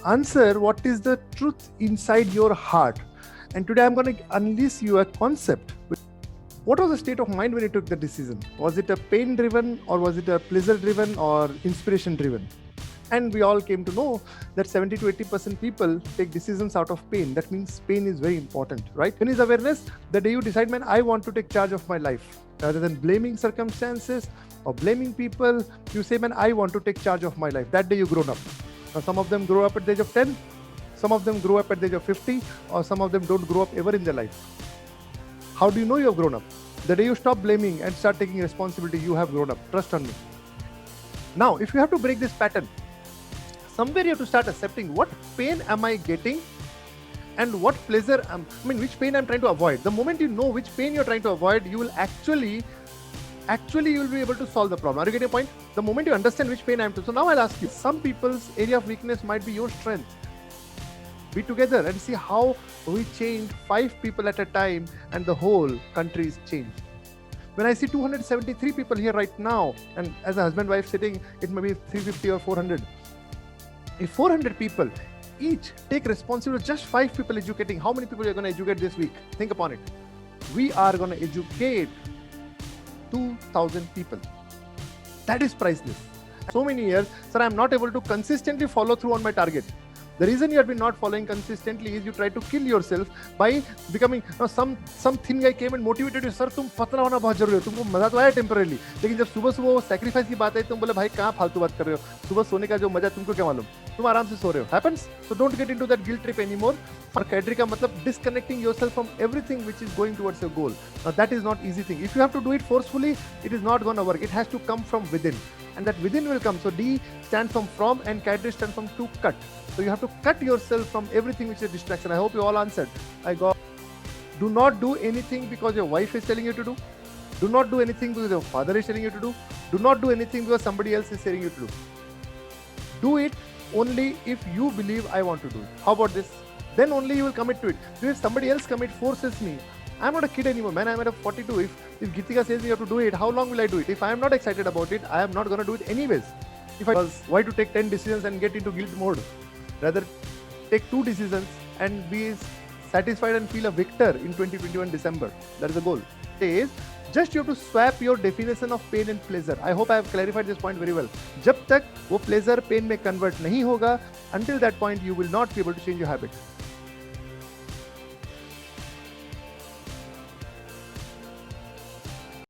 answer what is the truth inside your heart. And today I'm going to unleash you a concept. What was the state of mind when you took the decision? Was it a pain-driven, or was it a pleasure-driven, or inspiration-driven? And we all came to know that 70 to 80% people take decisions out of pain. That means pain is very important, right? Pain is awareness. The day you decide, man, I want to take charge of my life, rather than blaming circumstances or blaming people, you say, man, I want to take charge of my life. That day you grown up. Now, some of them grow up at the age of 10, some of them grow up at the age of 50, or some of them don't grow up ever in their life. How do you know you have grown up? The day you stop blaming and start taking responsibility, you have grown up. Trust on me. Now, if you have to break this pattern, somewhere you have to start accepting what pain am I getting and what pleasure, which pain I'm trying to avoid. The moment you know which pain you're trying to avoid, you will actually you will be able to solve the problem. Are you getting a point? The moment you understand which pain I'm to. So now I'll ask you, some people's area of weakness might be your strength. Be together and see how we change 5 people at a time and the whole country is changed. When I see 273 people here right now, and as a husband-wife sitting, it may be 350 or 400. If 400 people each take responsibility, just 5 people educating, how many people you're going to educate this week? Think upon it. We are going to educate 2,000 people. That is priceless. So many years, sir, I'm not able to consistently follow through on my target. The reason you have been not following consistently is you try to kill yourself by becoming some thin guy came and motivated you, sir तुम पतला होना बहुत जरूरी है, तुमको मजा तो आया टेम्परली, लेकिन जब सुबह सुबह वो सैक्रिफाइस की बात आई तुम बोले भाई कहाँ फालतू बात कर रहे हो, सुबह सोने का जो मजा तुमको क्या मालूम, तुम आराम से सो रहे हो. Happens. So don't get into that guilt trip anymore. और कैडरी का मतलब disconnecting yourself from everything which is going towards your goal. Now that is not easy thing. If you have to do it forcefully, it is not going to work. It has to come from within, and that within will come. So D stands from and cadre stands from to cut. So you have to cut yourself from everything which is distraction. I hope you all answered. Do not do anything because your wife is telling you to do. Do not do anything because your father is telling you to do. Do not do anything because somebody else is telling you to do. Do it only if you believe I want to do it. How about this? Then only you will commit to it. So if somebody else forces me, I'm not a kid anymore, man. I'm at 42. If Geetika says you have to do it, how long will I do it? If I am not excited about it, I am not going to do it anyways. Why to take 10 decisions and get into guilt mode? Rather, take 2 decisions and be satisfied and feel a victor in 2021 December. That is the goal. Just you have to swap your definition of pain and pleasure. I hope I have clarified this point very well. जब तक वो pleasure pain में convert नहीं होगा, until that point you will not be able to change your habit.